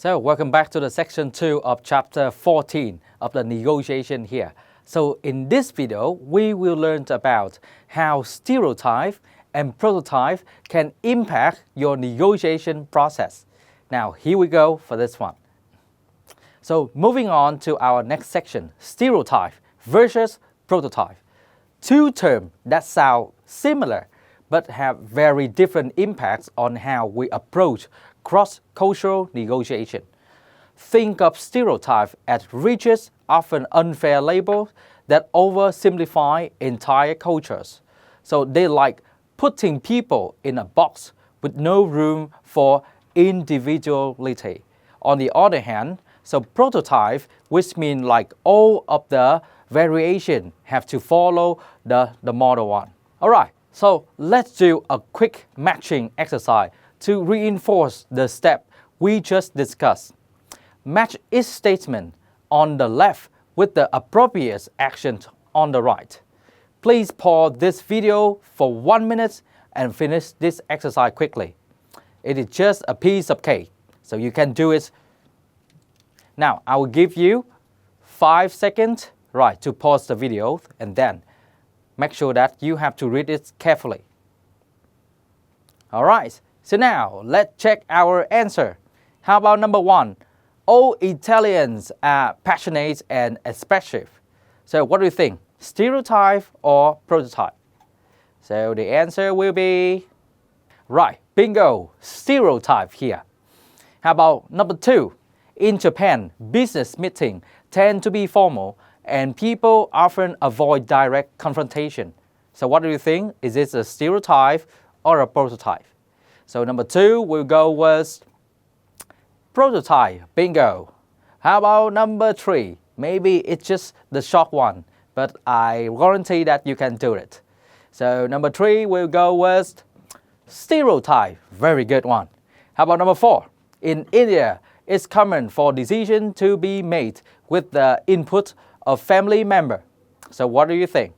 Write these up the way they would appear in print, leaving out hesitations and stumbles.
So welcome back to the section 2 of chapter 14 of the negotiation here. So in this video, we will learn about how stereotype and prototype can impact your negotiation process. Now here we go for this one. So moving on to our next section, stereotype versus prototype. Two terms that sound similar but have very different impacts on how we approach cross-cultural negotiation. Think of stereotype as rigid, often unfair labels that oversimplify entire cultures. So they like putting people in a box with no room for individuality. On the other hand, so prototype, which means like all of the variation have to follow the model one. All right, so let's do a quick matching exercise to reinforce the step we just discussed. Match each statement on the left with the appropriate action on the right. Please pause this video for 1 minute and finish this exercise quickly. It is just a piece of cake, so you can do it. Now, I will give you 5 seconds to pause the video and then make sure that you have to read it carefully. All right. So now, let's check our answer. How about number 1? All Italians are passionate and expressive. So what do you think? Stereotype or prototype? So the answer will be, right, bingo, stereotype here. How about number 2? In Japan, business meetings tend to be formal and people often avoid direct confrontation. So what do you think? Is this a stereotype or a prototype? So number 2, we'll go with prototype, bingo. How about number 3? Maybe it's just the short one, but I guarantee that you can do it. So number 3, we'll go with stereotype, very good one. How about number 4? In India, it's common for decisions to be made with the input of family member. So what do you think?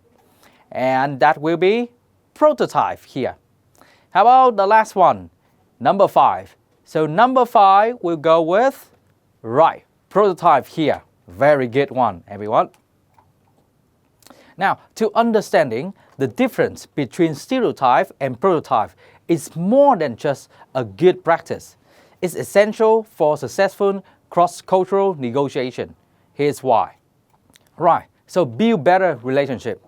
And that will be prototype here. How about the last one? Number 5. So number 5 will go with, right, prototype here. Very good one, everyone. Now, to understanding the difference between stereotype and prototype is more than just a good practice. It's essential for successful cross-cultural negotiation. Here's why. Right, so build better relationship.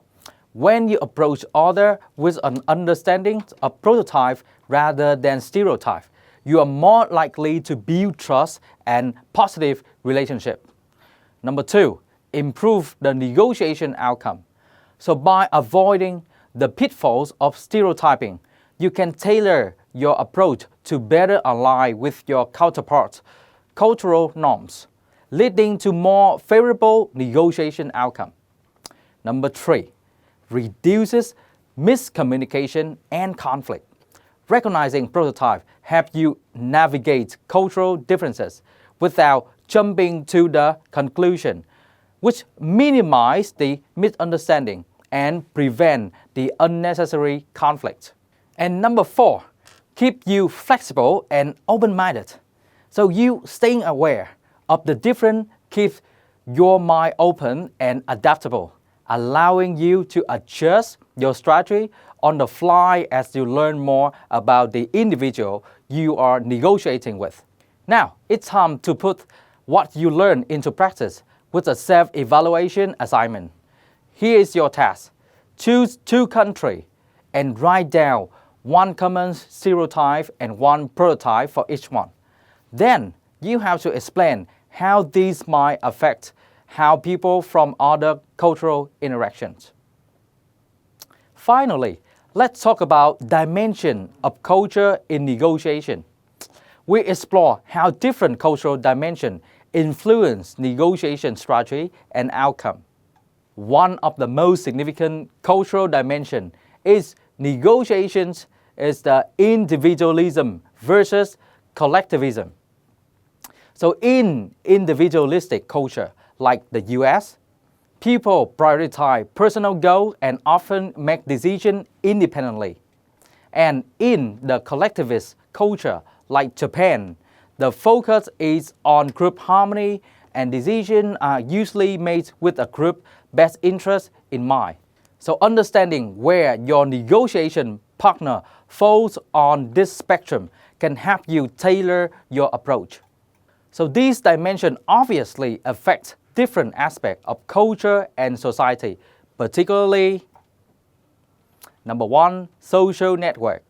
When you approach others with an understanding of prototype rather than stereotype, you are more likely to build trust and positive relationship. Number 2, improve the negotiation outcome. So by avoiding the pitfalls of stereotyping, you can tailor your approach to better align with your counterpart's cultural norms, leading to more favorable negotiation outcome. Number 3, reduces miscommunication and conflict. Recognizing prototype helps you navigate cultural differences without jumping to the conclusion, which minimize the misunderstanding and prevent the unnecessary conflict. And number 4, keep you flexible and open-minded. So you staying aware of the different keeps your mind open and adaptable, allowing you to adjust your strategy on the fly as you learn more about the individual you are negotiating with. Now, it's time to put what you learn into practice with a self-evaluation assignment. Here is your task. Choose 2 countries and write down 1 common stereotype and 1 prototype for each one. Then, you have to explain how these might affect how people from other cultural interactions. Finally, let's talk about dimension of culture in negotiation. We explore how different cultural dimensions influence negotiation strategy and outcome. One of the most significant cultural dimensions is negotiations is the individualism versus collectivism. So in individualistic culture, like the US, people prioritize personal goals and often make decisions independently. And in the collectivist culture, like Japan, the focus is on group harmony and decisions are usually made with a group best interest in mind. So understanding where your negotiation partner falls on this spectrum can help you tailor your approach. So these dimensions obviously affect different aspects of culture and society, particularly number 1, social network.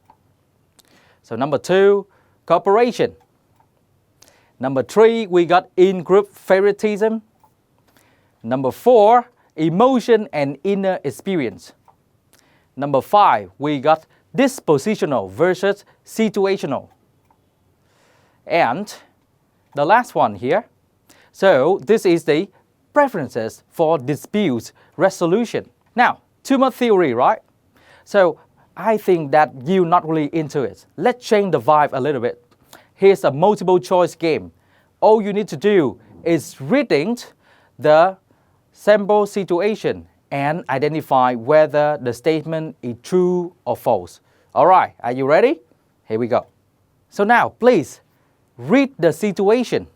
So number 2, cooperation. Number 3, we got in-group favoritism. Number 4, emotion and inner experience. Number 5, we got dispositional versus situational. And the last one here. So this is the preferences for dispute resolution. Now, too much theory, right? So I think that you're not really into it. Let's change the vibe a little bit. Here's a multiple choice game. All you need to do is reading the sample situation and identify whether the statement is true or false. All right, are you ready? Here we go. So now, please read the situation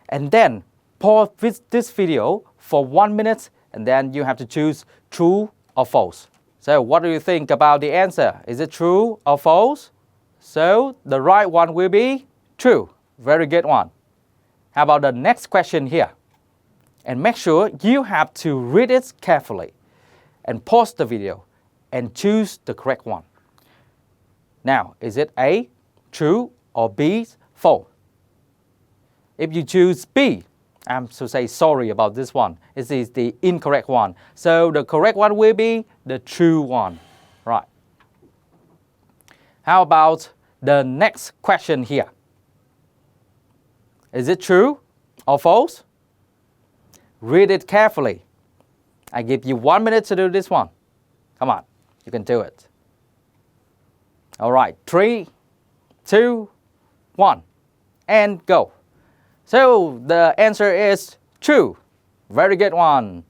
and then pause this video for 1 minute and then you have to choose true or false. So what do you think about the answer? Is it true or false? So the right one will be true. Very good one. How about the next question here? And make sure you have to read it carefully and pause the video and choose the correct one. Now, is it A, true, or B, false? If you choose B, I'm to say sorry about this one. This is the incorrect one. So the correct one will be the true one. Right. How about the next question here? Is it true or false? Read it carefully. I give you 1 minute to do this one. Come on, you can do it. All right, 3, 2, 1, and go. So the answer is true. Very good one.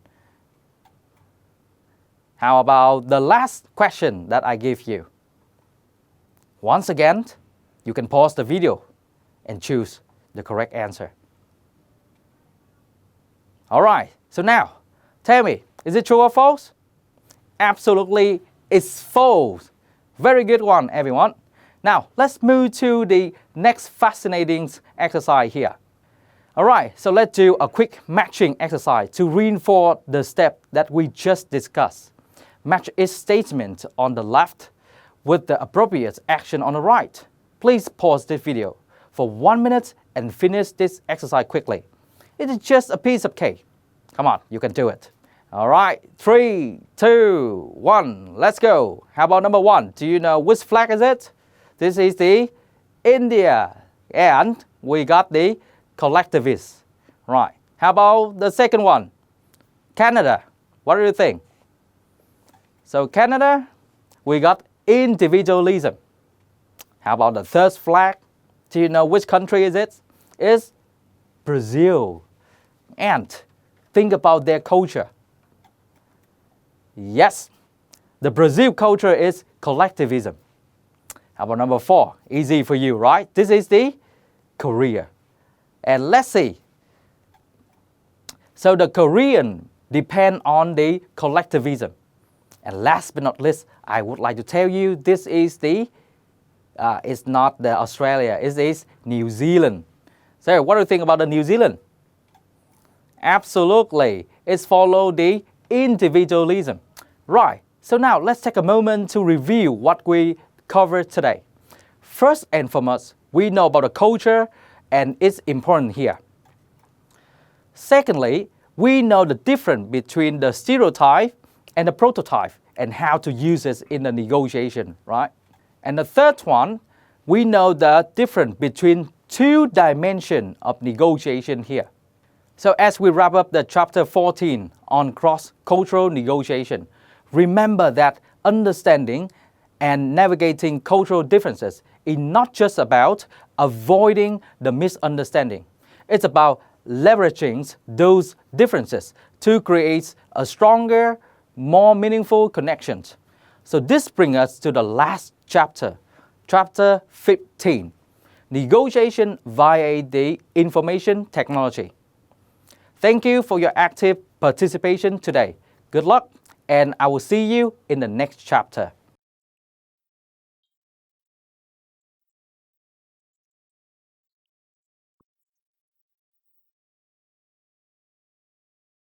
How about the last question that I give you? Once again, you can pause the video and choose the correct answer. All right, so now, tell me, is it true or false? Absolutely, it's false. Very good one, everyone. Now, let's move to the next fascinating exercise here. All right, so let's do a quick matching exercise to reinforce the step that we just discussed. Match each statement on the left with the appropriate action on the right. Please pause this video for 1 minute and finish this exercise quickly. It is just a piece of cake. Come on, you can do it. All right, 3, 2, 1, let's go. How about number 1? Do you know which flag is it? This is the India. And we got the collectivist. Right. How about the second one? Canada. What do you think? So Canada, we got individualism. How about the third flag? Do you know which country is it? It's Brazil. And think about their culture. Yes, the Brazil culture is collectivism. How about number 4? Easy for you, right? This is the Korea. And let's see. So the Korean depend on the collectivism. And last but not least, I would like to tell you this is the, it's not the Australia, it is New Zealand. So what do you think about the New Zealand? Absolutely, it's follow the individualism. Right, so now let's take a moment to review what we covered today. First and foremost, we know about the culture and it's important here. Secondly, we know the difference between the stereotype and the prototype and how to use it in the negotiation, right? And the third one, we know the difference between 2 dimensions of negotiation here. So as we wrap up the chapter 14 on cross-cultural negotiation, remember that understanding and navigating cultural differences is not just about avoiding the misunderstanding. It's about leveraging those differences to create a stronger, more meaningful connections. So this brings us to the last chapter, chapter 15. negotiation via the information technology. Thank you for your active participation today. Good luck, and I will see you in the next chapter.